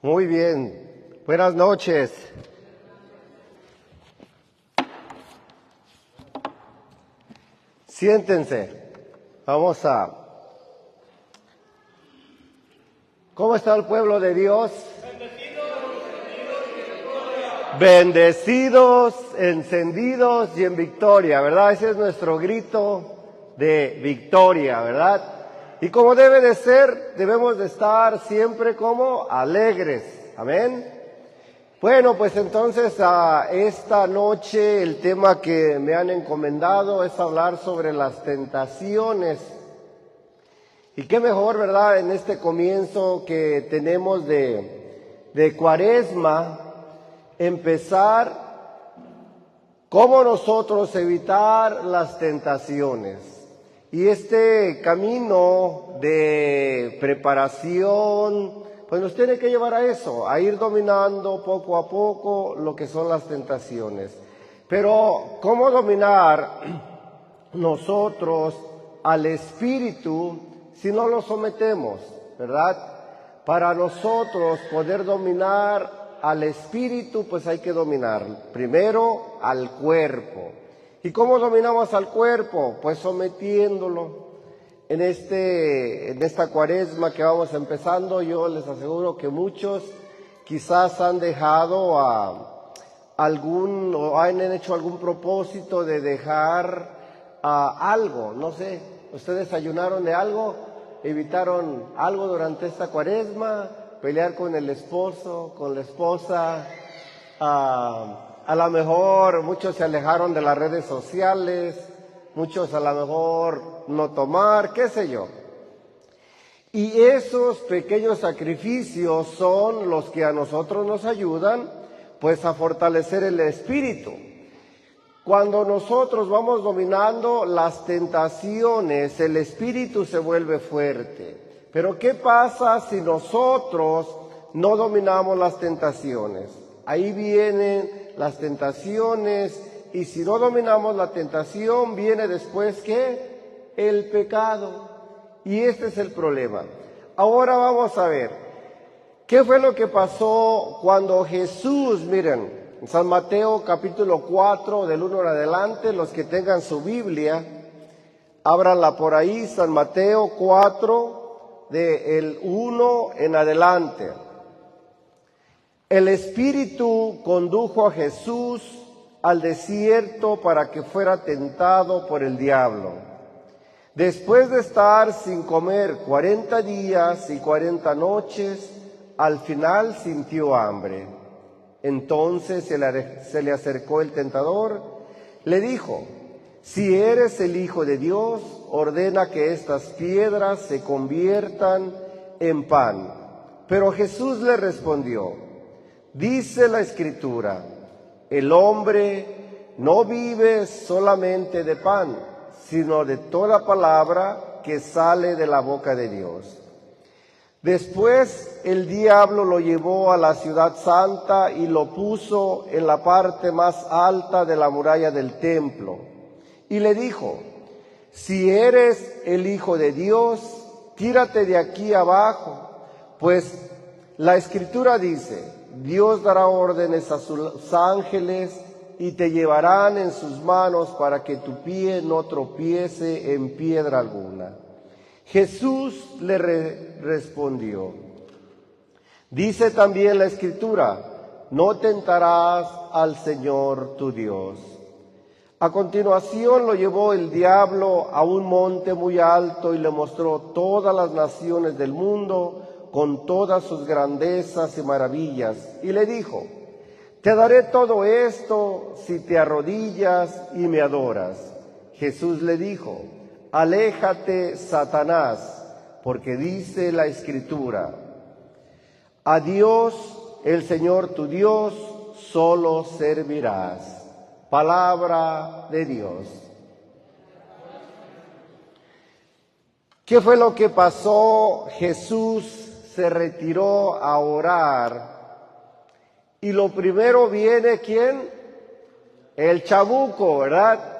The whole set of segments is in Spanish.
Muy bien, buenas noches. Siéntense, vamos a... ¿Cómo está el pueblo de Dios? Bendecidos, encendidos y en victoria, ¿verdad? Ese es nuestro grito de victoria, ¿verdad? Y como debe de ser, debemos de estar siempre como alegres, ¿amén? Bueno, pues entonces esta noche el tema que me han encomendado es hablar sobre las tentaciones. Y qué mejor, ¿verdad? En este comienzo que tenemos de Cuaresma, empezar cómo nosotros evitar las tentaciones. Y este camino de preparación, pues nos tiene que llevar a eso, a ir dominando poco a poco lo que son las tentaciones. Pero, ¿cómo dominar nosotros al espíritu si no lo sometemos, verdad? Para nosotros poder dominar al espíritu, pues hay que dominar primero al cuerpo. ¿Y cómo dominamos al cuerpo? Pues sometiéndolo. En esta Cuaresma que vamos empezando, yo les aseguro que muchos quizás han dejado o han hecho algún propósito de dejar algo, no sé, ustedes ayunaron de algo, evitaron algo durante esta Cuaresma, pelear con el esposo, con la esposa, a lo mejor muchos se alejaron de las redes sociales, muchos a lo mejor no tomar, qué sé yo. Y esos pequeños sacrificios son los que a nosotros nos ayudan, pues, a fortalecer el espíritu. Cuando nosotros vamos dominando las tentaciones, el espíritu se vuelve fuerte. Pero ¿qué pasa si nosotros no dominamos las tentaciones? Ahí vienen las tentaciones y si no dominamos la tentación, viene después ¿qué? El pecado. Y este es el problema. Ahora vamos a ver, ¿qué fue lo que pasó cuando Jesús, miren, en San Mateo capítulo 4, del 1 en adelante, los que tengan su Biblia, ábranla por ahí, San Mateo 4, del 1 en adelante. El Espíritu condujo a Jesús al desierto para que fuera tentado por el diablo. Después de estar sin comer 40 días y 40 noches, al final sintió hambre. Entonces se le acercó el tentador, le dijo: si eres el Hijo de Dios, ordena que estas piedras se conviertan en pan. Pero Jesús le respondió: dice la Escritura, el hombre no vive solamente de pan, sino de toda palabra que sale de la boca de Dios. Después el diablo lo llevó a la ciudad santa y lo puso en la parte más alta de la muralla del templo. Y le dijo: si eres el Hijo de Dios, tírate de aquí abajo, pues la Escritura dice: Dios dará órdenes a sus ángeles y te llevarán en sus manos para que tu pie no tropiece en piedra alguna. Jesús le respondió: dice también la Escritura, no tentarás al Señor tu Dios. A continuación lo llevó el diablo a un monte muy alto y le mostró todas las naciones del mundo con todas sus grandezas y maravillas. Y le dijo: te daré todo esto si te arrodillas y me adoras. Jesús le dijo: aléjate, Satanás, porque dice la Escritura, a Dios, el Señor tu Dios, solo servirás. Palabra de Dios. ¿Qué fue lo que pasó? Jesús se retiró a orar y lo primero viene, ¿quién? El chamuco, ¿verdad?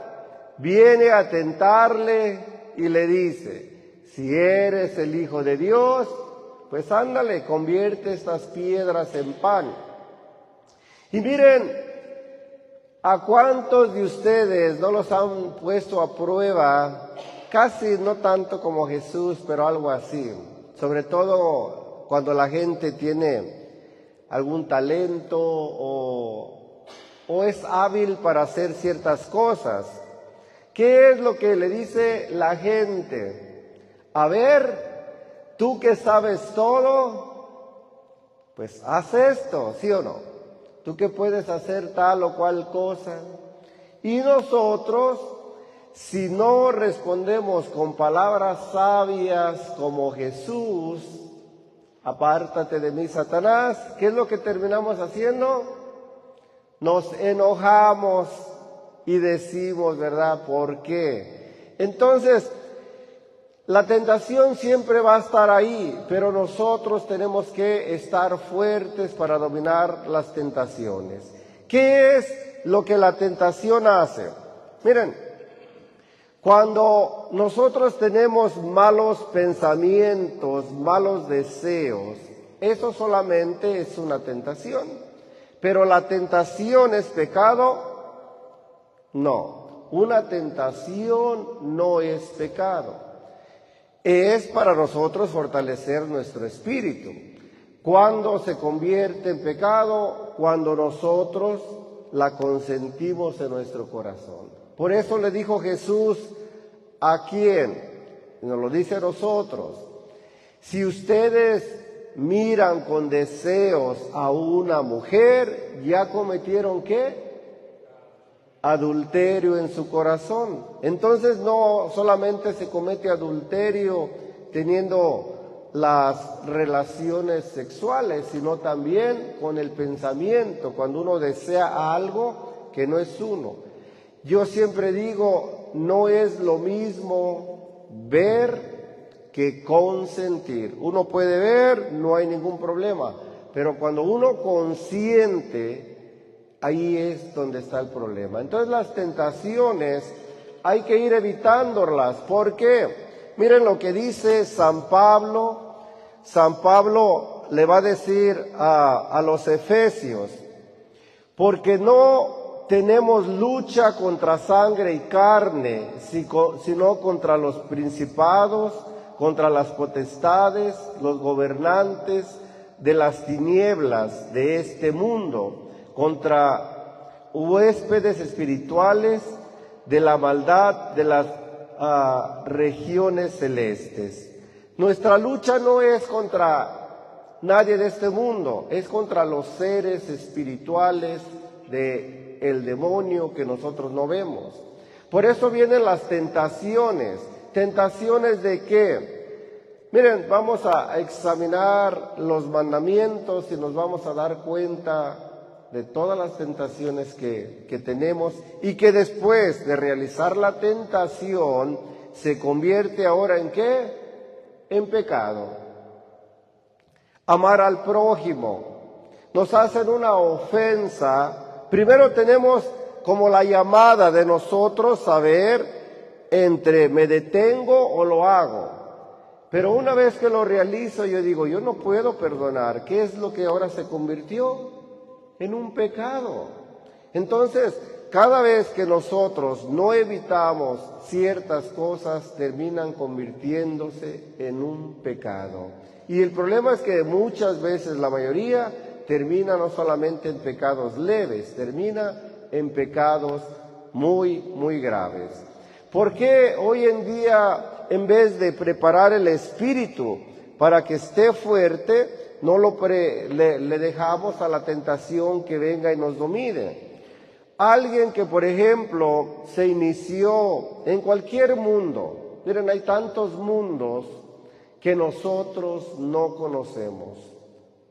Viene a tentarle y le dice: si eres el Hijo de Dios, Pues ándale, convierte estas piedras en pan. Y miren, ¿a cuántos de ustedes no los han puesto a prueba? Casi no tanto como Jesús, pero algo así. Sobre todo cuando la gente tiene algún talento o es hábil para hacer ciertas cosas. ¿Qué es lo que le dice la gente? A ver, tú que sabes todo, pues haz esto, ¿sí o no? Tú que puedes hacer tal o cual cosa. Y nosotros, si no respondemos con palabras sabias como Jesús, apártate de mí, Satanás, ¿qué es lo que terminamos haciendo? Nos enojamos y decimos, ¿verdad? ¿Por qué? Entonces, la tentación siempre va a estar ahí, pero nosotros tenemos que estar fuertes para dominar las tentaciones. ¿Qué es lo que la tentación hace? Miren, cuando nosotros tenemos malos pensamientos, malos deseos, eso solamente es una tentación. Pero la tentación es pecado. No, una tentación no es pecado. Es para nosotros fortalecer nuestro espíritu. ¿Cuándo se convierte en pecado? Cuando nosotros la consentimos en nuestro corazón. Por eso le dijo Jesús, ¿a quién? Nos lo dice a nosotros. Si ustedes miran con deseos a una mujer, ¿ya cometieron qué? Adulterio en su corazón. Entonces no solamente se comete adulterio teniendo las relaciones sexuales, sino también con el pensamiento, cuando uno desea algo que no es uno. Yo siempre digo, no es lo mismo ver que consentir. Uno puede ver, no hay ningún problema, pero cuando uno consiente, ahí es donde está el problema. Entonces las tentaciones hay que ir evitándolas. ¿Por qué? Miren lo que dice San Pablo. San Pablo le va a decir a los efesios, porque no tenemos lucha contra sangre y carne, sino contra los principados, contra las potestades, los gobernantes de las tinieblas de este mundo, contra huéspedes espirituales de la maldad de las regiones celestes. Nuestra lucha no es contra nadie de este mundo, es contra los seres espirituales del demonio que nosotros no vemos. Por eso vienen las tentaciones. ¿Tentaciones de qué? Miren, vamos a examinar los mandamientos y nos vamos a dar cuenta de todas las tentaciones que tenemos y que después de realizar la tentación se convierte ahora ¿en qué? En pecado. Amar al prójimo. Nos hacen una ofensa. Primero tenemos como la llamada de nosotros saber entre me detengo o lo hago. Pero una vez que lo realizo yo digo, yo no puedo perdonar. ¿Qué es lo que ahora se convirtió? En un pecado. Entonces, cada vez que nosotros no evitamos ciertas cosas, terminan convirtiéndose en un pecado. Y el problema es que muchas veces, la mayoría, termina no solamente en pecados leves, termina en pecados muy, muy graves. ¿Por qué hoy en día, en vez de preparar el espíritu para que esté fuerte, no le dejamos a la tentación que venga y nos domine? Alguien que, por ejemplo, se inició en cualquier mundo. Miren, hay tantos mundos que nosotros no conocemos.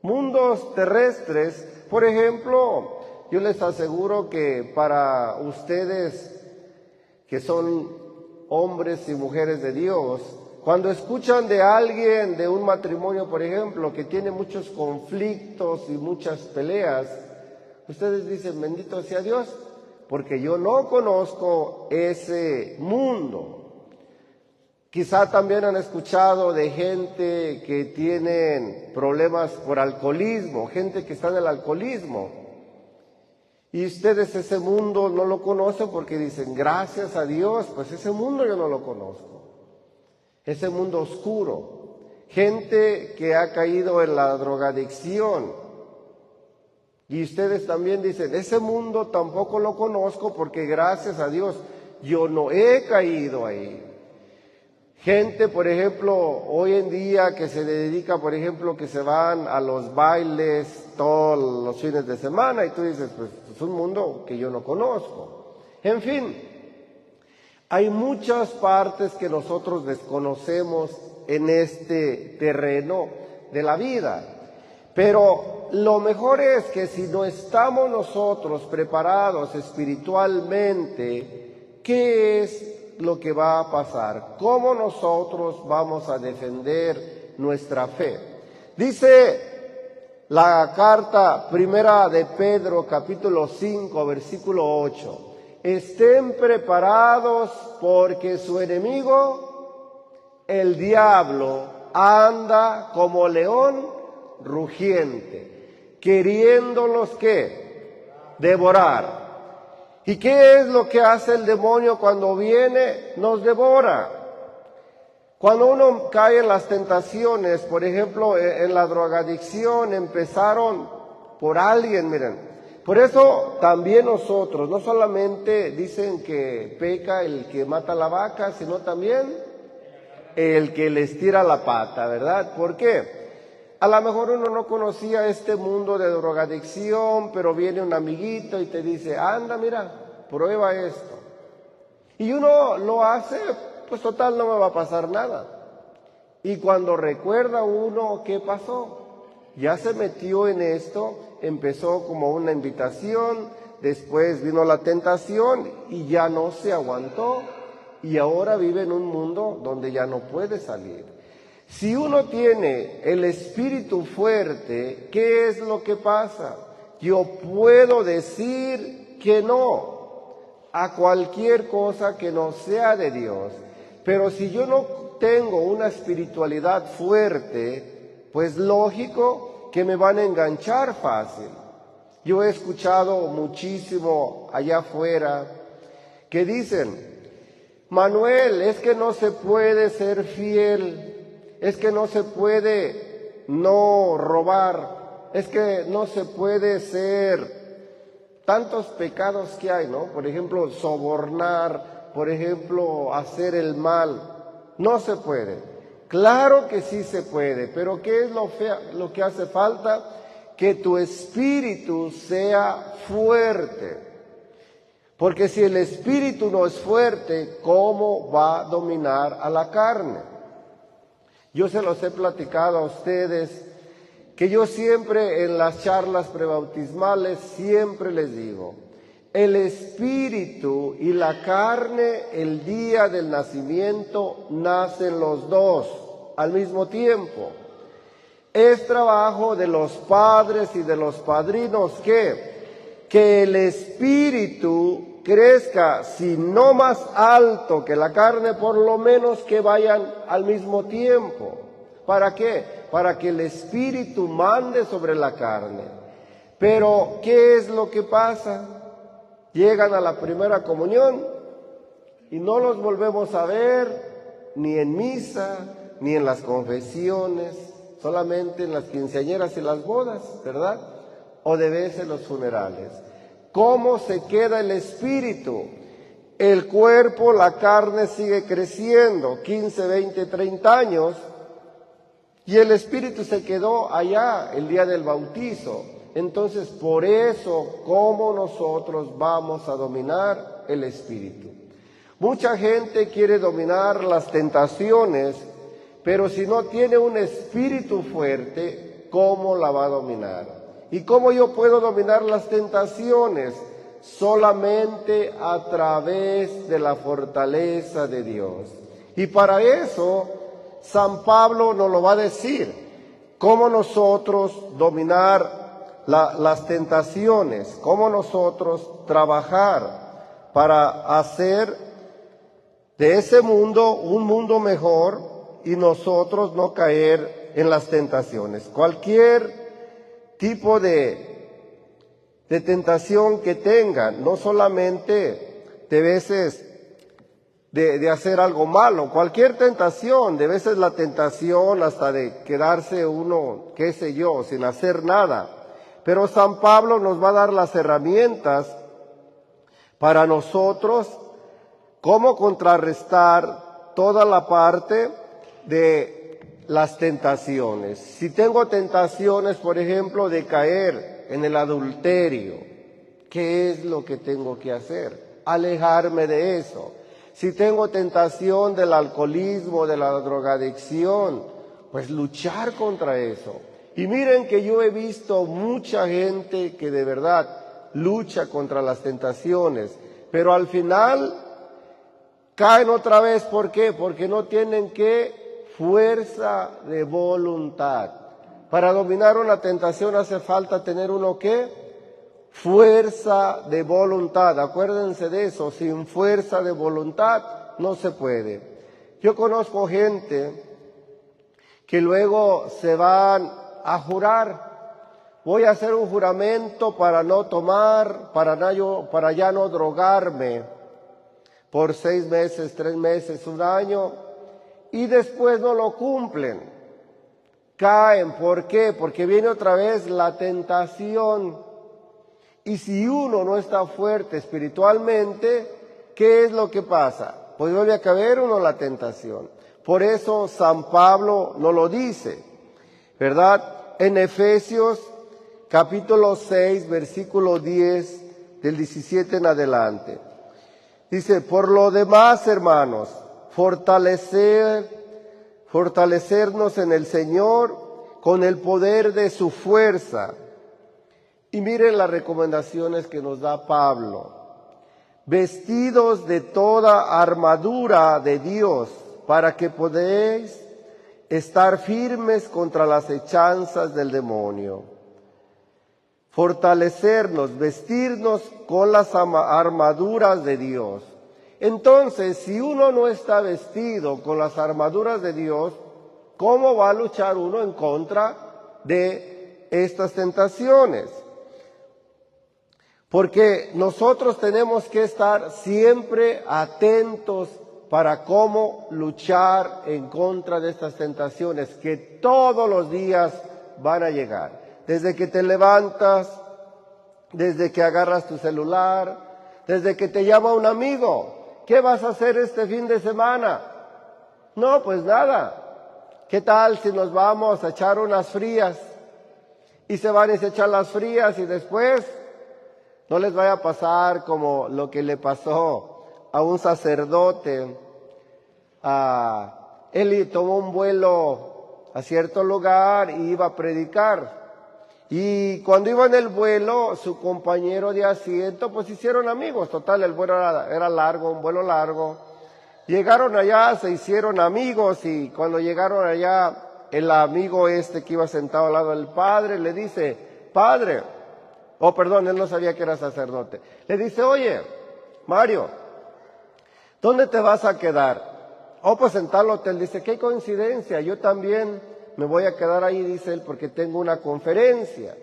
Mundos terrestres, por ejemplo, yo les aseguro que para ustedes que son hombres y mujeres de Dios, cuando escuchan de alguien, de un matrimonio, por ejemplo, que tiene muchos conflictos y muchas peleas, ustedes dicen, bendito sea Dios, porque yo no conozco ese mundo. Quizá también han escuchado de gente que tienen problemas por alcoholismo, gente que está en el alcoholismo. Y ustedes ese mundo no lo conocen porque dicen, gracias a Dios, pues ese mundo yo no lo conozco. Ese mundo oscuro. Gente que ha caído en la drogadicción. Y ustedes también dicen, ese mundo tampoco lo conozco porque gracias a Dios yo no he caído ahí. Gente, por ejemplo, hoy en día que se dedica, por ejemplo, que se van a los bailes todos los fines de semana y tú dices, pues es un mundo que yo no conozco. En fin, hay muchas partes que nosotros desconocemos en este terreno de la vida. Pero lo mejor es que si no estamos nosotros preparados espiritualmente, ¿qué es lo que va a pasar? ¿Cómo nosotros vamos a defender nuestra fe? Dice la carta primera de Pedro, capítulo 5, versículo 8. Estén preparados porque su enemigo, el diablo, anda como león rugiente, queriéndolos ¿qué? Devorar. ¿Y qué es lo que hace el demonio cuando viene? Nos devora. Cuando uno cae en las tentaciones, por ejemplo, en la drogadicción, empezaron por alguien, miren. Por eso también nosotros, no solamente dicen que peca el que mata la vaca, sino también el que les tira la pata, ¿verdad? ¿Por qué? A lo mejor uno no conocía este mundo de drogadicción, pero viene un amiguito y te dice, anda, mira, prueba esto. Y uno lo hace, pues total, no me va a pasar nada. Y cuando recuerda uno qué pasó, ya se metió en esto, empezó como una invitación, después vino la tentación y ya no se aguantó. Y ahora vive en un mundo donde ya no puede salir. Si uno tiene el espíritu fuerte, ¿qué es lo que pasa? Yo puedo decir que no a cualquier cosa que no sea de Dios. Pero si yo no tengo una espiritualidad fuerte, pues lógico que me van a enganchar fácil. Yo he escuchado muchísimo allá afuera que dicen, Manuel, es que no se puede ser fiel. Es que no se puede no robar, es que no se puede ser tantos pecados que hay, ¿no? Por ejemplo, sobornar, por ejemplo, hacer el mal, no se puede. Claro que sí se puede, pero ¿qué es lo que hace falta? Que tu espíritu sea fuerte. Porque si el espíritu no es fuerte, ¿cómo va a dominar a la carne? Yo se los he platicado a ustedes, que yo siempre en las charlas prebautismales siempre les digo, el espíritu y la carne el día del nacimiento nacen los dos al mismo tiempo. Es trabajo de los padres y de los padrinos que el espíritu crezca, si no más alto que la carne, por lo menos que vayan al mismo tiempo. ¿Para qué? Para que el espíritu mande sobre la carne. Pero, ¿qué es lo que pasa? Llegan a la primera comunión y no los volvemos a ver ni en misa, ni en las confesiones, solamente en las quinceañeras y las bodas, ¿verdad? O de vez en los funerales. ¿Cómo se queda el espíritu? El cuerpo, la carne sigue creciendo, 15, 20, 30 años, y el espíritu se quedó allá el día del bautizo. Entonces, por eso, ¿cómo nosotros vamos a dominar el espíritu? Mucha gente quiere dominar las tentaciones, pero si no tiene un espíritu fuerte, ¿cómo la va a dominar? ¿Y cómo yo puedo dominar las tentaciones? Solamente a través de la fortaleza de Dios. Y para eso, San Pablo nos lo va a decir. ¿Cómo nosotros dominar las tentaciones? ¿Cómo nosotros trabajar para hacer de ese mundo un mundo mejor y nosotros no caer en las tentaciones. Cualquier tipo de tentación que tengan, no solamente de veces de hacer algo malo, cualquier tentación, de veces la tentación hasta de quedarse uno, qué sé yo, sin hacer nada. Pero San Pablo nos va a dar las herramientas para nosotros cómo contrarrestar toda la parte de las tentaciones. Si tengo tentaciones, por ejemplo, de caer en el adulterio, ¿qué es lo que tengo que hacer? Alejarme de eso. Si tengo tentación del alcoholismo, de la drogadicción, pues luchar contra eso. Y miren que yo he visto mucha gente que de verdad lucha contra las tentaciones, pero al final caen otra vez. ¿Por qué? Porque no tienen fuerza de voluntad. Para dominar una tentación hace falta tener uno fuerza de voluntad. Acuérdense de eso, sin fuerza de voluntad no se puede. Yo conozco gente que luego se van a jurar. Voy a hacer un juramento para no tomar, para ya no drogarme por 6 meses, 3 meses, 1 año, y después no lo cumplen. Caen. ¿Por qué? Porque viene otra vez la tentación. Y si uno no está fuerte espiritualmente, ¿qué es lo que pasa? Pues vuelve a caer uno la tentación. Por eso San Pablo nos lo dice, ¿verdad? En Efesios capítulo 6, versículo 10, del 17 en adelante. Dice: por lo demás, hermanos, fortalecernos en el Señor con el poder de su fuerza. Y miren las recomendaciones que nos da Pablo. Vestidos de toda armadura de Dios, para que podáis estar firmes contra las hechanzas del demonio. Fortalecernos, vestirnos con las armaduras de Dios. Entonces, si uno no está vestido con las armaduras de Dios, ¿cómo va a luchar uno en contra de estas tentaciones? Porque nosotros tenemos que estar siempre atentos para cómo luchar en contra de estas tentaciones que todos los días van a llegar. Desde que te levantas, desde que agarras tu celular, desde que te llama un amigo. ¿Qué vas a hacer este fin de semana? No, pues nada. ¿Qué tal si nos vamos a echar unas frías? Y se van y se echan las frías y después no les vaya a pasar como lo que le pasó a un sacerdote. Él tomó un vuelo a cierto lugar y iba a predicar. Y cuando iba en el vuelo, su compañero de asiento, pues hicieron amigos. Total, el vuelo era largo, un vuelo largo. Llegaron allá, se hicieron amigos, y cuando llegaron allá, el amigo que iba sentado al lado del padre, le dice: padre, él no sabía que era sacerdote. Le dice: oye, Mario, ¿dónde te vas a quedar? Pues en tal hotel. Dice: qué coincidencia, yo también me voy a quedar ahí, dice él, porque tengo una conferencia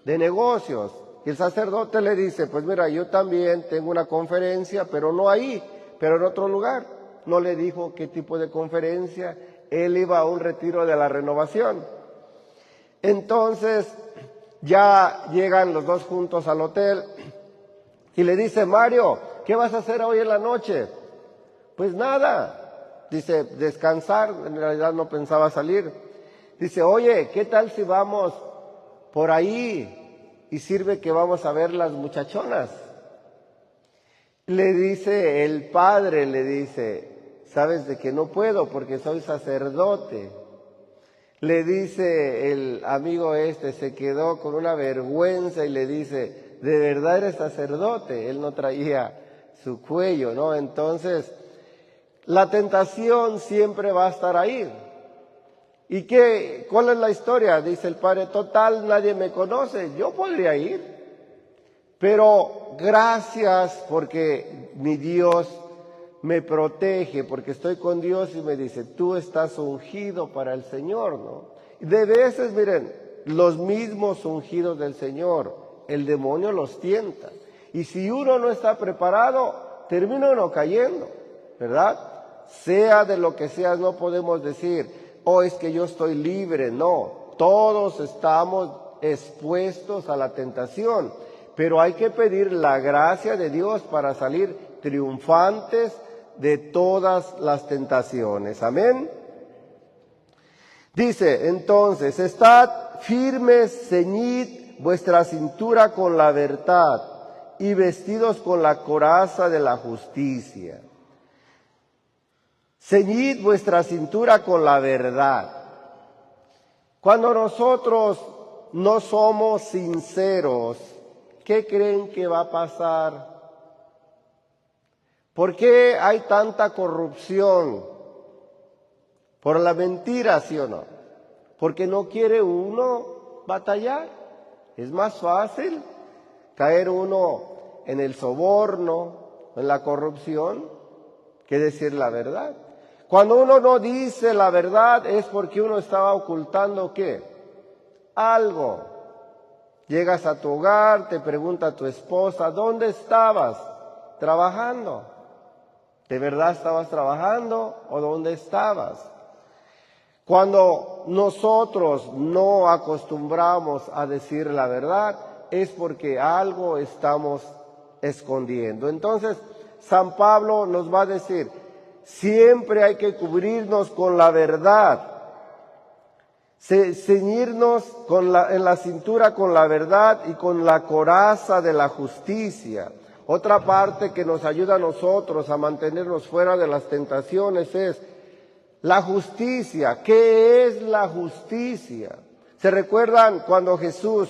de negocios. Y el sacerdote le dice: pues mira, yo también tengo una conferencia, pero no ahí, pero en otro lugar. No le dijo qué tipo de conferencia. Él iba a un retiro de la renovación. Entonces, ya llegan los dos juntos al hotel y le dice: Mario, ¿qué vas a hacer hoy en la noche? Pues nada, dice, descansar. En realidad no pensaba salir. Dice: oye, ¿qué tal si vamos por ahí y sirve que vamos a ver las muchachonas? Le dice el padre, le dice: sabes de que no puedo porque soy sacerdote. Le dice el amigo se quedó con una vergüenza y le dice: ¿de verdad eres sacerdote? Él no traía su cuello, ¿no? Entonces, la tentación siempre va a estar ahí. ¿Y cuál es la historia? Dice el padre: total, nadie me conoce, yo podría ir. Pero gracias porque mi Dios me protege porque estoy con Dios y me dice, tú estás ungido para el Señor, ¿no? De veces, miren, los mismos ungidos del Señor, el demonio los tienta. Y si uno no está preparado, termina uno cayendo, ¿verdad? Sea de lo que sea, no podemos decir, oh, es que yo estoy libre. No, todos estamos expuestos a la tentación, pero hay que pedir la gracia de Dios para salir triunfantes de todas las tentaciones. Amén. Dice entonces, estad firmes, ceñid vuestra cintura con la verdad y vestidos con la coraza de la justicia. Ceñid vuestra cintura con la verdad. Cuando nosotros no somos sinceros, ¿qué creen que va a pasar? ¿Por qué hay tanta corrupción? Por la mentira, ¿sí o no? Porque no quiere uno batallar. Es más fácil caer uno en el soborno, en la corrupción, que decir la verdad. Cuando uno no dice la verdad es porque uno estaba ocultando ¿qué? Algo. Llegas a tu hogar, te pregunta tu esposa, ¿dónde estabas? Trabajando. ¿De verdad estabas trabajando o dónde estabas? Cuando nosotros no acostumbramos a decir la verdad es porque algo estamos escondiendo. Entonces, San Pablo nos va a decir, siempre hay que cubrirnos con la verdad, ceñirnos en la cintura con la verdad y con la coraza de la justicia. Otra parte que nos ayuda a nosotros a mantenernos fuera de las tentaciones es la justicia. ¿Qué es la justicia? ¿Se recuerdan cuando Jesús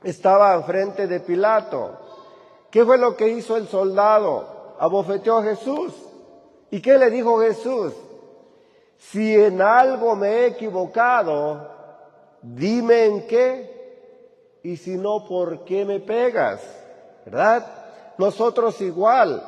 estaba enfrente de Pilato? ¿Qué fue lo que hizo el soldado? Abofeteó a Jesús. ¿Y qué le dijo Jesús? Si en algo me he equivocado, dime en qué, y si no, ¿por qué me pegas? ¿Verdad? Nosotros igual,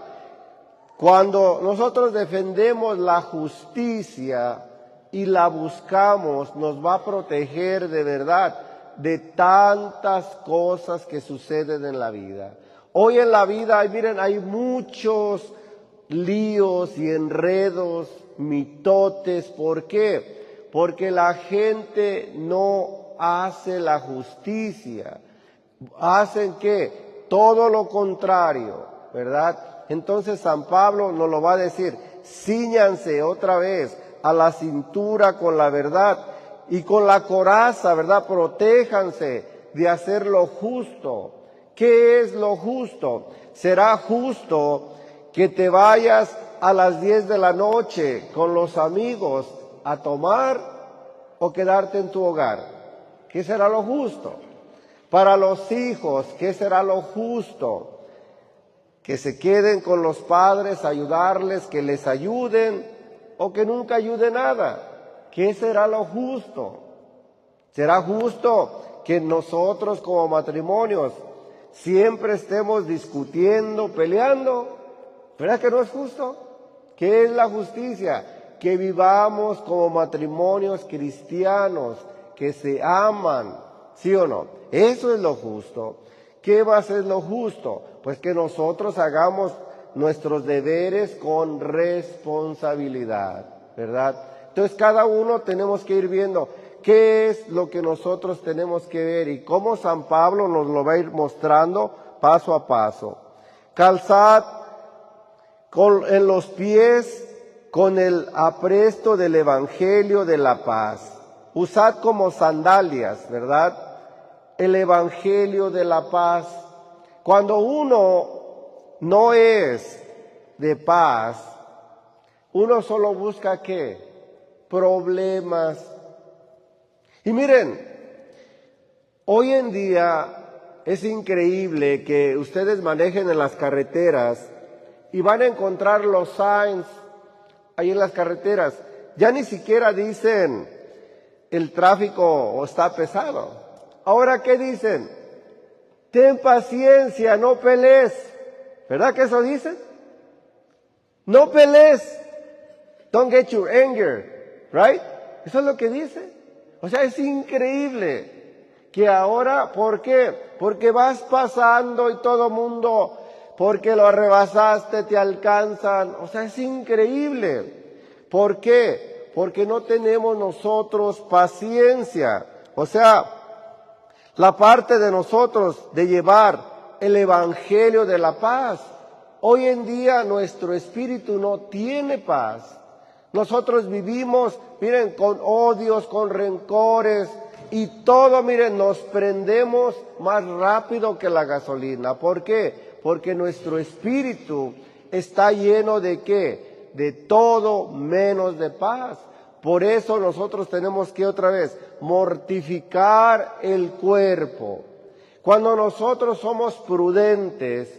cuando nosotros defendemos la justicia y la buscamos, nos va a proteger de verdad de tantas cosas que suceden en la vida. Hoy en la vida, miren, hay muchos líos y enredos, mitotes. ¿Por qué? Porque la gente no hace la justicia. ¿Hacen qué? Todo lo contrario, ¿verdad? Entonces San Pablo nos lo va a decir, cíñanse otra vez a la cintura con la verdad y con la coraza, ¿verdad? Protéjanse de hacer lo justo. ¿Qué es lo justo? Será justo que te vayas a las 10 de la noche con los amigos a tomar o quedarte en tu hogar. ¿Qué será lo justo? Para los hijos, ¿qué será lo justo? Que se queden con los padres, ayudarles, que les ayuden o que nunca ayuden nada. ¿Qué será lo justo? ¿Será justo que nosotros como matrimonios siempre estemos discutiendo, peleando? ¿Verdad que no es justo? ¿Qué es la justicia? Que vivamos como matrimonios cristianos, que se aman, ¿sí o no? Eso es lo justo. ¿Qué va a ser lo justo? Pues que nosotros hagamos nuestros deberes con responsabilidad, ¿verdad? Entonces cada uno tenemos que ir viendo qué es lo que nosotros tenemos que ver y cómo San Pablo nos lo va a ir mostrando paso a paso. Calzad en los pies con el apresto del Evangelio de la paz. Usad como sandalias, ¿verdad? El Evangelio de la paz. Cuando uno no es de paz, uno solo busca ¿qué? Problemas. Y miren, hoy en día es increíble que ustedes manejen en las carreteras y van a encontrar los signs ahí en las carreteras. Ya ni siquiera dicen el tráfico está pesado. Ahora, ¿qué dicen? Ten paciencia, no pelees. ¿Verdad que eso dicen? No pelees. Don't get your anger, right? Eso es lo que dice. O sea, es increíble que ahora, ¿por qué? Porque vas pasando y todo mundo, porque lo rebasaste, te alcanzan. O sea, es increíble. ¿Por qué? Porque no tenemos nosotros paciencia. O sea, la parte de nosotros de llevar el evangelio de la paz. Hoy en día nuestro espíritu no tiene paz. Nosotros vivimos, miren, con odios, con rencores y todo, miren, nos prendemos más rápido que la gasolina. ¿Por qué? Porque nuestro espíritu está lleno de ¿qué? De todo menos de paz. Por eso nosotros tenemos que otra vez mortificar el cuerpo. Cuando nosotros somos prudentes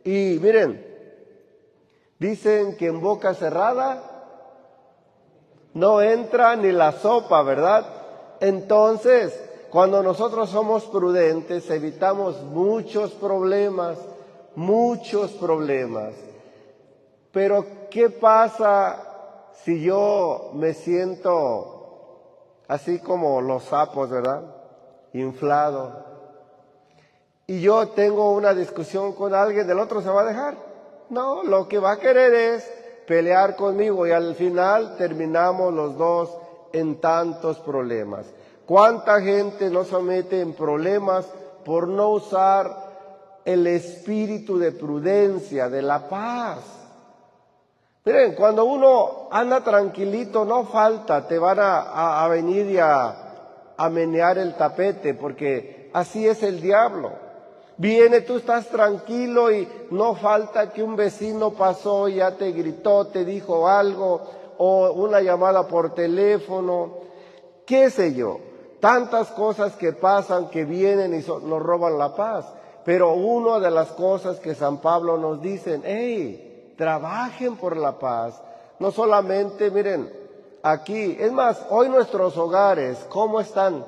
y miren, dicen que en boca cerrada no entra ni la sopa, ¿verdad? Entonces, cuando nosotros somos prudentes, evitamos muchos problemas. Pero, ¿qué pasa si yo me siento así como los sapos, ¿verdad? Inflado. Y yo tengo una discusión con alguien, ¿del otro se va a dejar? No, lo que va a querer es pelear conmigo y al final terminamos los dos en tantos problemas. ¿Cuánta gente no se mete en problemas por no usar el espíritu de prudencia, de la paz? Miren, cuando uno anda tranquilito, no falta, te van a venir y a menear el tapete, porque así es el diablo. Viene, tú estás tranquilo y no falta que un vecino pasó y ya te gritó, te dijo algo, o una llamada por teléfono, qué sé yo. Tantas cosas que pasan, que vienen y nos roban la paz. Pero una de las cosas que San Pablo nos dice, hey, trabajen por la paz. No solamente, miren, aquí, es más, hoy nuestros hogares, ¿cómo están?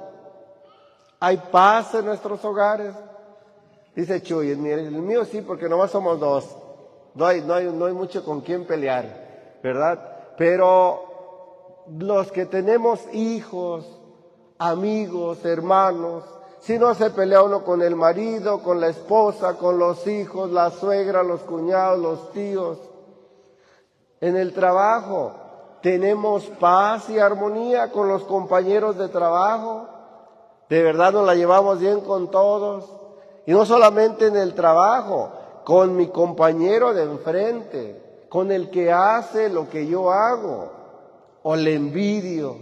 ¿Hay paz en nuestros hogares? Dice Chuy, el mío sí, porque nomás somos dos. No hay mucho con quién pelear, ¿verdad? Pero los que tenemos hijos, amigos, hermanos, si no se pelea uno con el marido, con la esposa, con los hijos, la suegra, los cuñados, los tíos. En el trabajo, tenemos paz y armonía con los compañeros de trabajo. De verdad nos la llevamos bien con todos. Y no solamente en el trabajo, con mi compañero de enfrente, con el que hace lo que yo hago, o le envidio.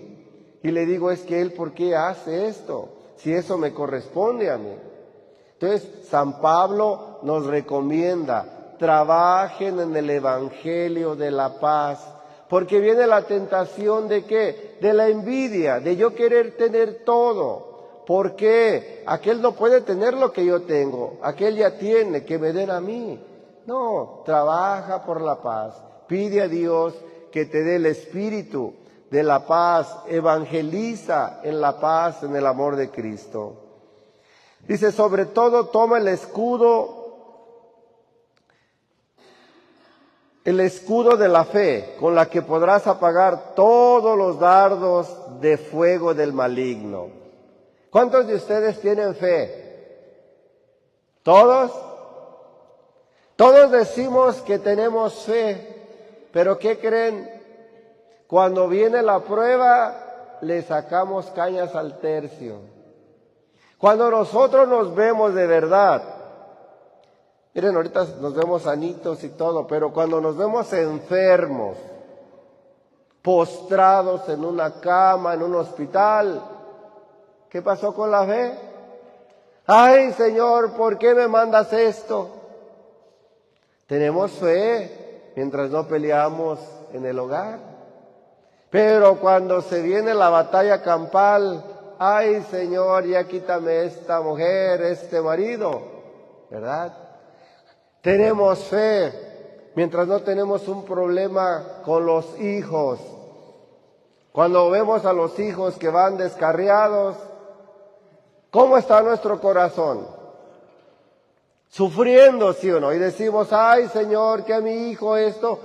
Y le digo, es que él, ¿por qué hace esto? Si eso me corresponde a mí. Entonces, San Pablo nos recomienda, trabajen en el evangelio de la paz. Porque viene la tentación de ¿qué? De la envidia, de yo querer tener todo. ¿Por qué? Aquel no puede tener lo que yo tengo. Aquel ya tiene, que me den a mí. No, trabaja por la paz. Pide a Dios que te dé el espíritu de la paz. Evangeliza en la paz, en el amor de Cristo. Dice, sobre todo toma el escudo de la fe, con la que podrás apagar todos los dardos de fuego del maligno. ¿Cuántos de ustedes tienen fe? ¿Todos? Todos decimos que tenemos fe, pero ¿qué creen? Cuando viene la prueba, le sacamos cañas al tercio. Cuando nosotros nos vemos de verdad, miren, ahorita nos vemos sanitos y todo, pero cuando nos vemos enfermos, postrados en una cama, en un hospital, ¿qué pasó con la fe? Ay, Señor, ¿por qué me mandas esto? Tenemos fe mientras no peleamos en el hogar. Pero cuando se viene la batalla campal, ay, Señor, ya quítame esta mujer, este marido, ¿verdad? Tenemos fe mientras no tenemos un problema con los hijos. Cuando vemos a los hijos que van descarriados, ¿cómo está nuestro corazón? Sufriendo, ¿sí o no? Y decimos, ay, Señor, que a mi hijo esto,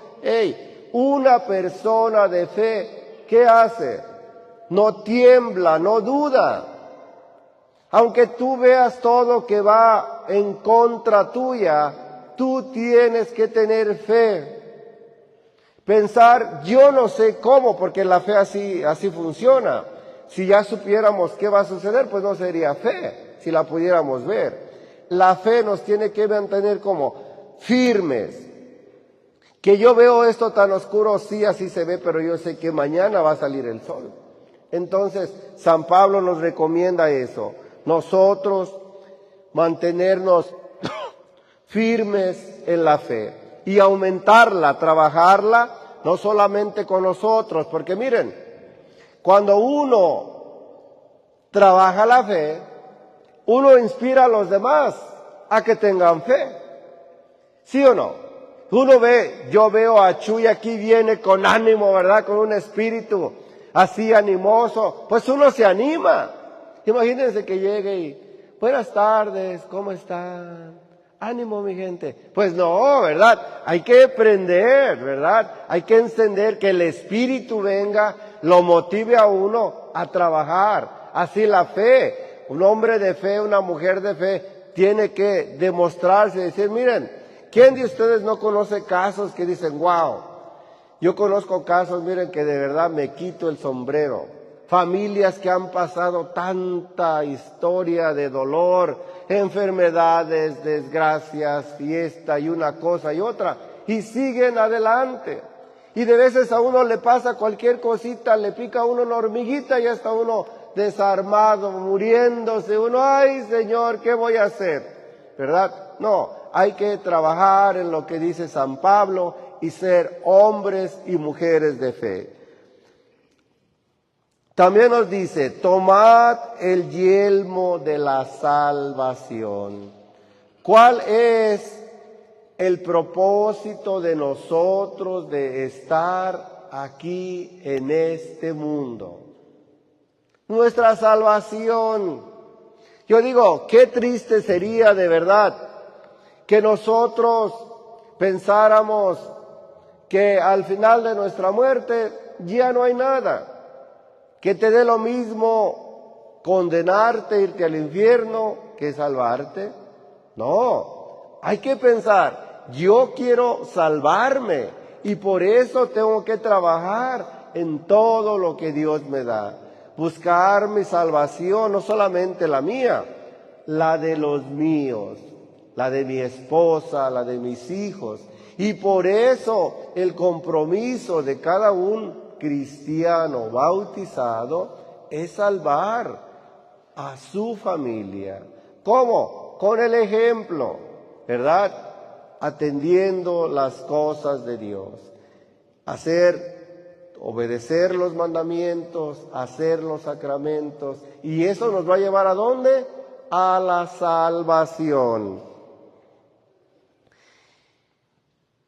Una persona de fe, ¿qué hace? No tiembla, no duda. Aunque tú veas todo que va en contra tuya, tú tienes que tener fe. Pensar, yo no sé cómo, porque la fe así funciona. Si ya supiéramos qué va a suceder, pues no sería fe, si la pudiéramos ver. La fe nos tiene que mantener como firmes. Que yo veo esto tan oscuro, sí, así se ve, pero yo sé que mañana va a salir el sol. Entonces, San Pablo nos recomienda eso. Nosotros mantenernos firmes en la fe y aumentarla, trabajarla, no solamente con nosotros, porque miren, cuando uno trabaja la fe, uno inspira a los demás a que tengan fe. ¿Sí o no? Yo veo a Chuy aquí, viene con ánimo, ¿verdad? Con un espíritu así animoso, pues uno se anima. Imagínense que llegue y, buenas tardes, ¿cómo están? Ánimo, mi gente. Pues no, ¿verdad? Hay que prender, ¿verdad? Hay que encender, que el espíritu venga, lo motive a uno a trabajar. Así la fe, un hombre de fe, una mujer de fe, tiene que demostrarse, decir, miren, ¿quién de ustedes no conoce casos que dicen, wow? Yo conozco casos, miren, que de verdad me quito el sombrero. Familias que han pasado tanta historia de dolor, enfermedades, desgracias, fiesta y una cosa y otra, y siguen adelante. Y de veces a uno le pasa cualquier cosita, le pica a uno una hormiguita y ya está uno desarmado, muriéndose. Uno, ay Señor, ¿qué voy a hacer? ¿Verdad? No, hay que trabajar en lo que dice San Pablo y ser hombres y mujeres de fe. También nos dice, tomad el yelmo de la salvación. ¿Cuál es el propósito de nosotros de estar aquí en este mundo? Nuestra salvación. Yo digo, qué triste sería de verdad que nosotros pensáramos que al final de nuestra muerte ya no hay nada. Que te dé lo mismo condenarte, irte al infierno, que salvarte. No, hay que pensar, yo quiero salvarme y por eso tengo que trabajar en todo lo que Dios me da. Buscar mi salvación, no solamente la mía, la de los míos, la de mi esposa, la de mis hijos. Y por eso el compromiso de cada cristiano bautizado es salvar a su familia. ¿Cómo? Con el ejemplo, ¿verdad? Atendiendo las cosas de Dios. Obedecer los mandamientos, hacer los sacramentos. Y eso nos va a llevar ¿a dónde? A la salvación.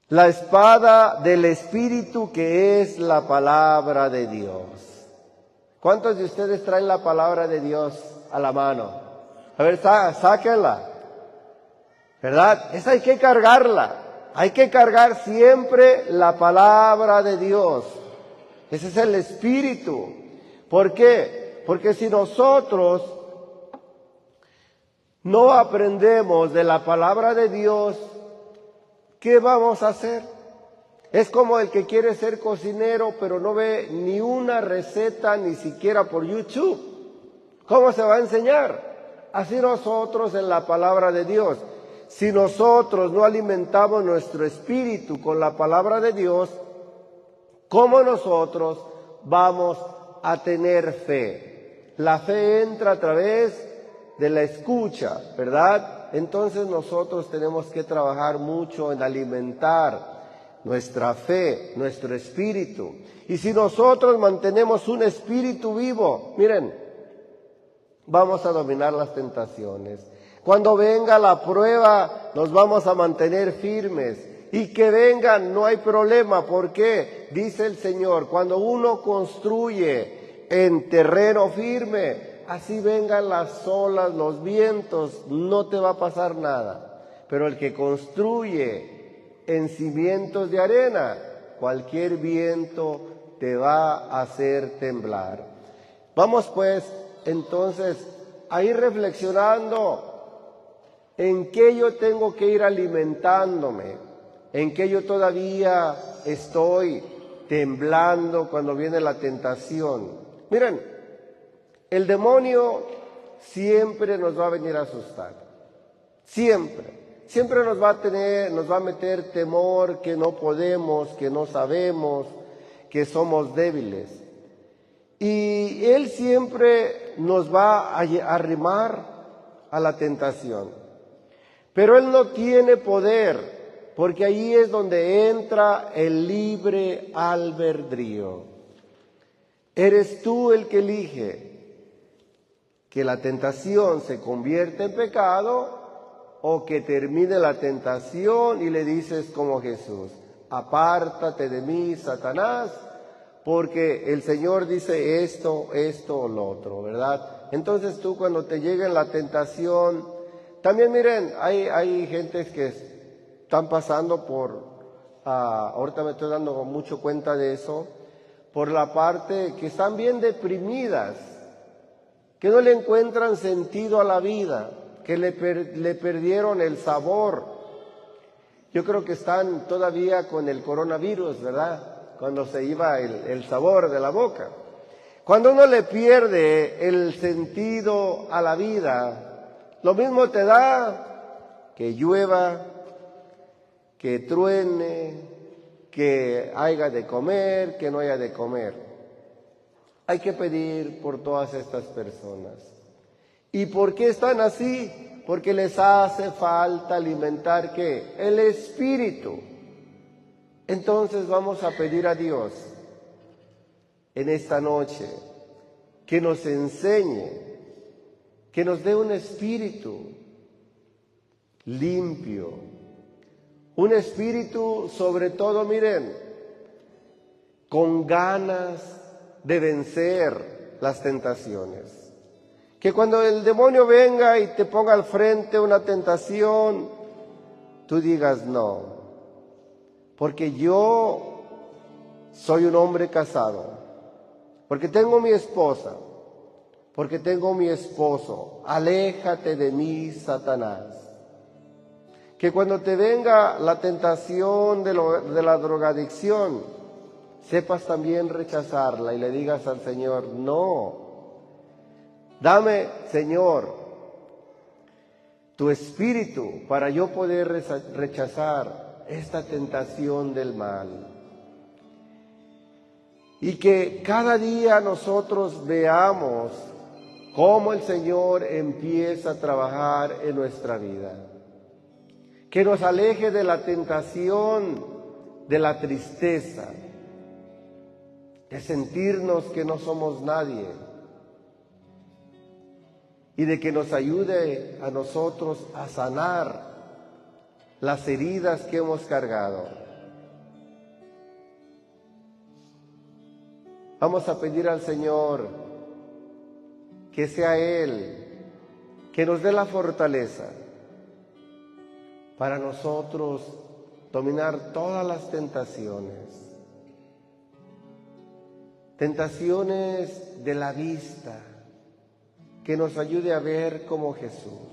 La espada del Espíritu, que es la palabra de Dios. ¿Cuántos de ustedes traen la palabra de Dios a la mano? A ver, sáquenla. ¿Verdad? Esa hay que cargarla. Hay que cargar siempre la palabra de Dios. Ese es el Espíritu. ¿Por qué? Porque si nosotros no aprendemos de la palabra de Dios, ¿qué vamos a hacer? Es como el que quiere ser cocinero, pero no ve ni una receta, ni siquiera por YouTube. ¿Cómo se va a enseñar? Así nosotros en la palabra de Dios. Si nosotros no alimentamos nuestro espíritu con la palabra de Dios, ¿cómo nosotros vamos a tener fe? La fe entra a través de la escucha, ¿verdad? Entonces nosotros tenemos que trabajar mucho en alimentar nuestra fe, nuestro espíritu. Y si nosotros mantenemos un espíritu vivo, miren, vamos a dominar las tentaciones. Cuando venga la prueba, nos vamos a mantener firmes. Y que vengan, no hay problema. ¿Por qué? Dice el Señor, cuando uno construye en terreno firme, así vengan las olas, los vientos, no te va a pasar nada. Pero el que construye en cimientos de arena, cualquier viento te va a hacer temblar. Vamos pues entonces a ir reflexionando en qué yo tengo que ir alimentándome, en qué yo todavía estoy temblando cuando viene la tentación. Miren, el demonio siempre nos va a venir a asustar, siempre nos va a meter temor, que no podemos, que no sabemos, que somos débiles. Y él siempre nos va a arrimar a la tentación. Pero él no tiene poder, porque ahí es donde entra el libre albedrío. Eres tú el que elige que la tentación se convierta en pecado o que termine la tentación y le dices como Jesús: apártate de mí, Satanás, porque el Señor dice esto o lo otro, ¿verdad? Entonces tú, cuando te llegue la tentación, también miren, hay gentes que están pasando por, ahorita me estoy dando mucho cuenta de eso, por la parte que están bien deprimidas, que no le encuentran sentido a la vida, que le perdieron el sabor. Yo creo que están todavía con el coronavirus, ¿verdad? Cuando se iba el sabor de la boca. Cuando uno le pierde el sentido a la vida, lo mismo te da que llueva, que truene, que haya de comer, que no haya de comer. Hay que pedir por todas estas personas. ¿Y por qué están así? Porque les hace falta alimentar, ¿qué? El espíritu. Entonces vamos a pedir a Dios en esta noche que nos enseñe, que nos dé un espíritu limpio, un espíritu sobre todo, miren, con ganas de vencer las tentaciones. Que cuando el demonio venga y te ponga al frente una tentación, tú digas no, porque yo soy un hombre casado, porque tengo mi esposa, porque tengo mi esposo. Aléjate de mí, Satanás. Que cuando te venga la tentación de la drogadicción, sepas también rechazarla y le digas al Señor: no, dame, Señor, tu espíritu para yo poder rechazar esta tentación del mal. Y que cada día nosotros veamos cómo el Señor empieza a trabajar en nuestra vida. Que nos aleje de la tentación, de la tristeza, de sentirnos que no somos nadie, y de que nos ayude a nosotros a sanar las heridas que hemos cargado. Vamos a pedir al Señor que sea Él que nos dé la fortaleza para nosotros dominar todas las tentaciones. Tentaciones de la vista, que nos ayude a ver como Jesús.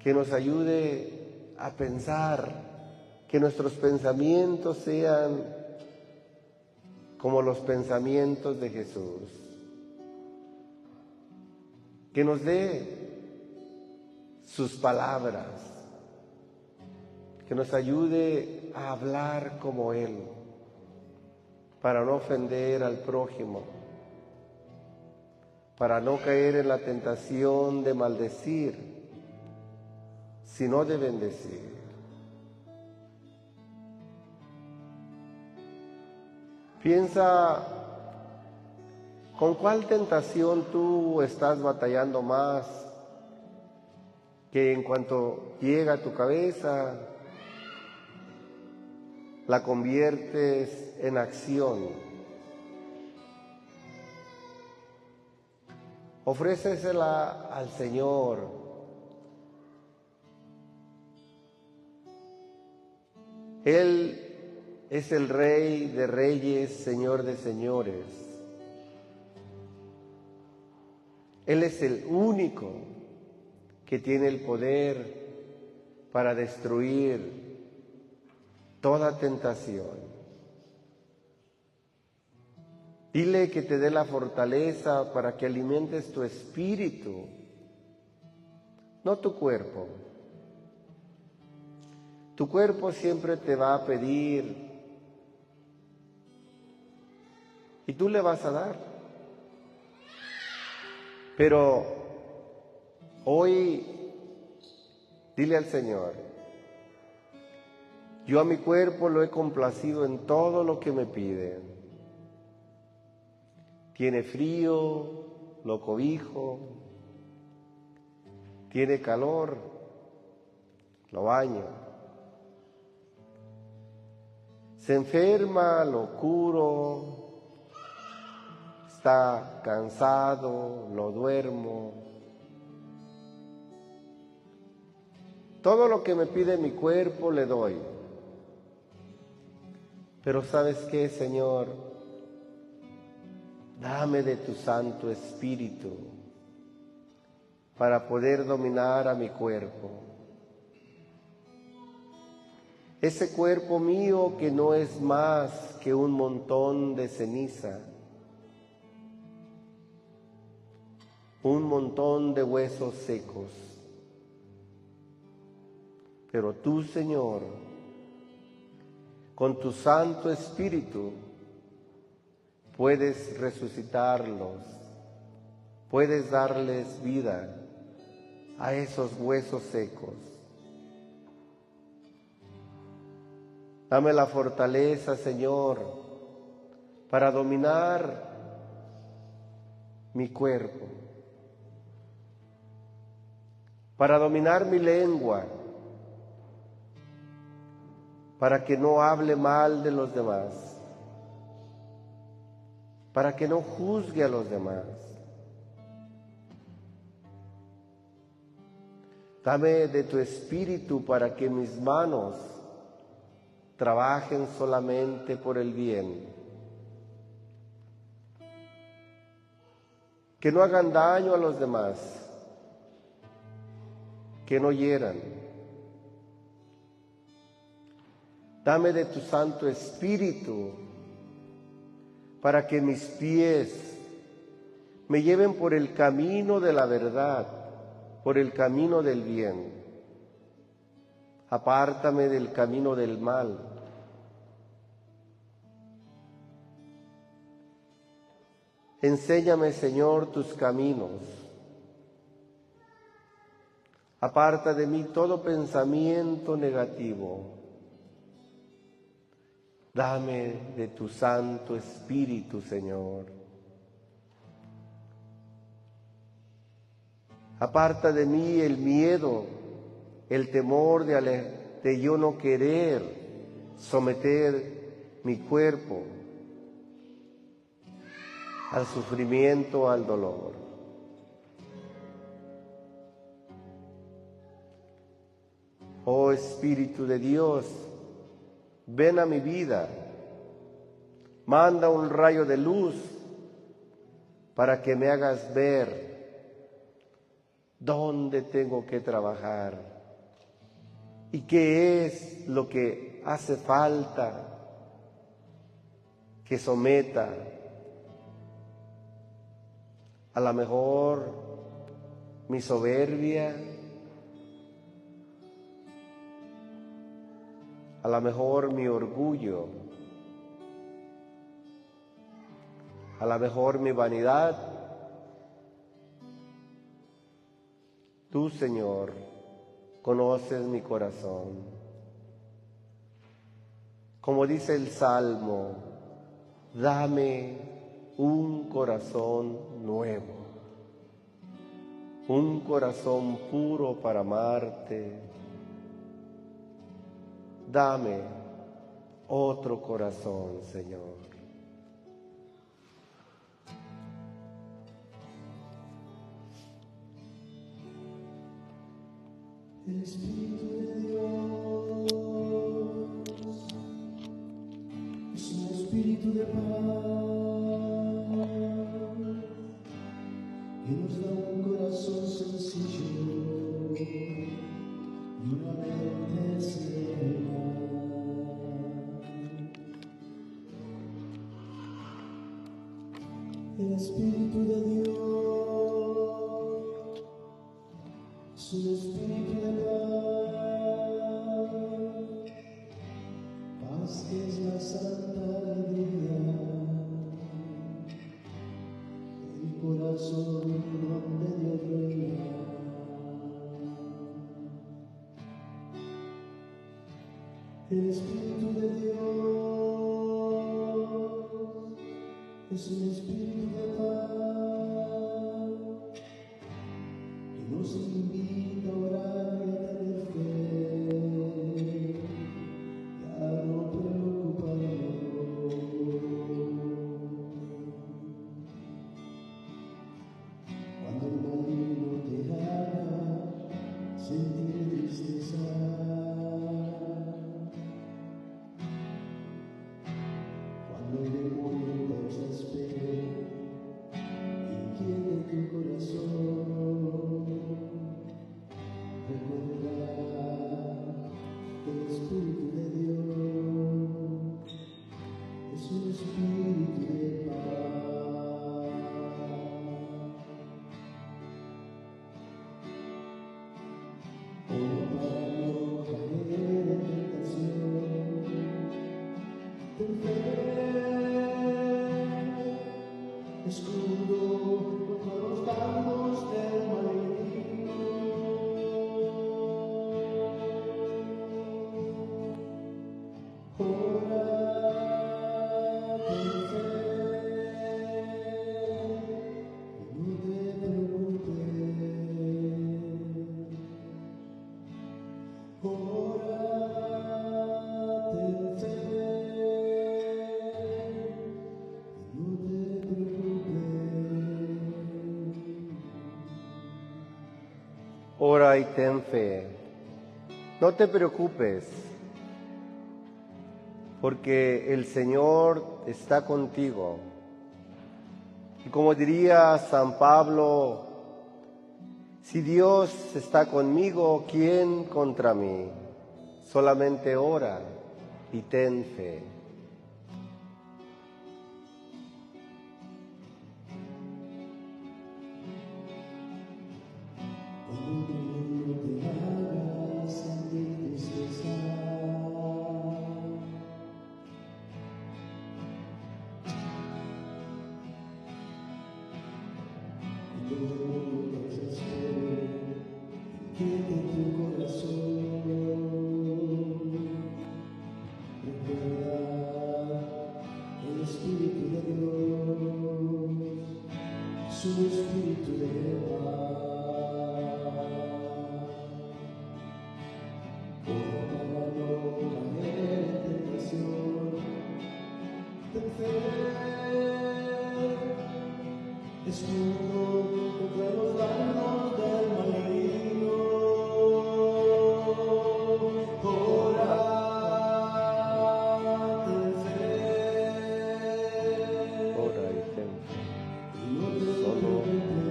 Que nos ayude a pensar, que nuestros pensamientos sean como los pensamientos de Jesús. Que nos dé sus palabras, que nos ayude a hablar como Él, para no ofender al prójimo, para no caer en la tentación de maldecir, sino de bendecir. Piensa, ¿con cuál tentación tú estás batallando más? Que en cuanto llega a tu cabeza, la conviertes en acción. Ofrécesela al Señor. Él es el Rey de reyes, Señor de señores. Él es el único que tiene el poder para destruir toda tentación. Dile que te dé la fortaleza para que alimentes tu espíritu, no tu cuerpo. Tu cuerpo siempre te va a pedir y tú le vas a dar. Pero hoy dile al Señor, yo a mi cuerpo lo he complacido en todo lo que me pide. Tiene frío, lo cobijo. Tiene calor, lo baño. Se enferma, lo curo. Está cansado, lo duermo. Todo lo que me pide mi cuerpo le doy. Pero ¿sabes qué, Señor? Dame de tu Santo Espíritu para poder dominar a mi cuerpo. Ese cuerpo mío que no es más que un montón de ceniza, un montón de huesos secos. Pero tú, Señor, con tu Santo Espíritu, puedes resucitarlos, puedes darles vida a esos huesos secos. Dame la fortaleza, Señor, para dominar mi cuerpo, para dominar mi lengua, para que no hable mal de los demás, para que no juzgue a los demás. Dame de tu espíritu para que mis manos trabajen solamente por el bien, que no hagan daño a los demás, que no hieran. Dame de tu Santo Espíritu para que mis pies me lleven por el camino de la verdad, por el camino del bien. Apártame del camino del mal. Enséñame, Señor, tus caminos. Aparta de mí todo pensamiento negativo. Dame de tu Santo Espíritu, Señor. Aparta de mí el miedo, el temor de yo no querer someter mi cuerpo al sufrimiento, al dolor. Oh Espíritu de Dios, ven a mi vida, manda un rayo de luz para que me hagas ver dónde tengo que trabajar y qué es lo que hace falta que someta. A lo mejor mi soberbia, a lo mejor mi orgullo, a lo mejor mi vanidad. Tú, Señor, conoces mi corazón. Como dice el Salmo, dame un corazón nuevo, un corazón puro para amarte. Dame otro corazón, Señor. El Espíritu de Dios nos da un corazón sencillo y una mente serena. El Espíritu de Dios es un espíritu de paz, paz que es la santa alegría, el corazón donde Dios reina. El Espíritu de Dios es un espíritu de paz que nos invita a orar y a tener fe y a no preocuparnos. Cuando el maligno te haga sentir tristeza, cuando el demonio te desespere, inquiete tu corazón, recuerda que el Espíritu de Dios es un espíritu de paz. Ora para no caer en tentación, ten fe, escudo contra los dardos del maligno. Ora, ten fe, y no te preocupes. Ora, ten fe, y no te preocupes. Ora y ten fe. No te preocupes, porque el Señor está contigo. Y como diría San Pablo, si Dios está conmigo, ¿quién contra mí? Solamente ora y ten fe. Cuando el mundo te haga sentir tristeza, cuando el mundo te desespere, inquiete tu corazón, recuerda el Espíritu de Dios es un espíritu de paz. Ora para no caer en tentación, ten fe, escudo contra los dardos del maligno. Ora, ten fe, Ora y ten fe. y no te Solo preocupes.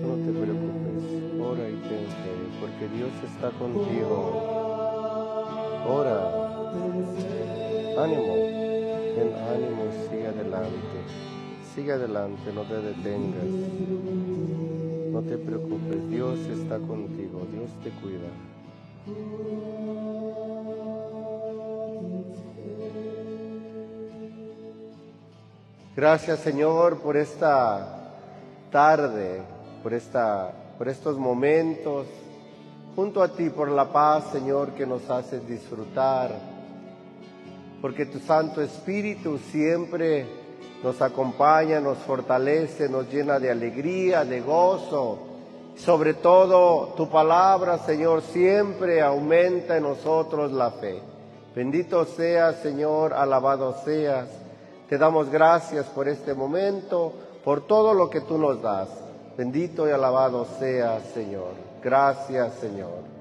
no te preocupes. Ora y ten fe, porque Dios está contigo. Ora. Ánimo. Ten ánimo, sigue adelante. Sigue adelante, no te detengas. No te preocupes, Dios está contigo, Dios te cuida. Gracias, Señor, por esta tarde, por estos momentos junto a ti, por la paz, Señor, que nos haces disfrutar, porque tu Santo Espíritu siempre nos acompaña, nos fortalece, nos llena de alegría, de gozo. Sobre todo, tu palabra, Señor, siempre aumenta en nosotros la fe. Bendito seas, Señor, alabado seas. Te damos gracias por este momento, por todo lo que tú nos das. Bendito y alabado seas, Señor. Gracias, Señor.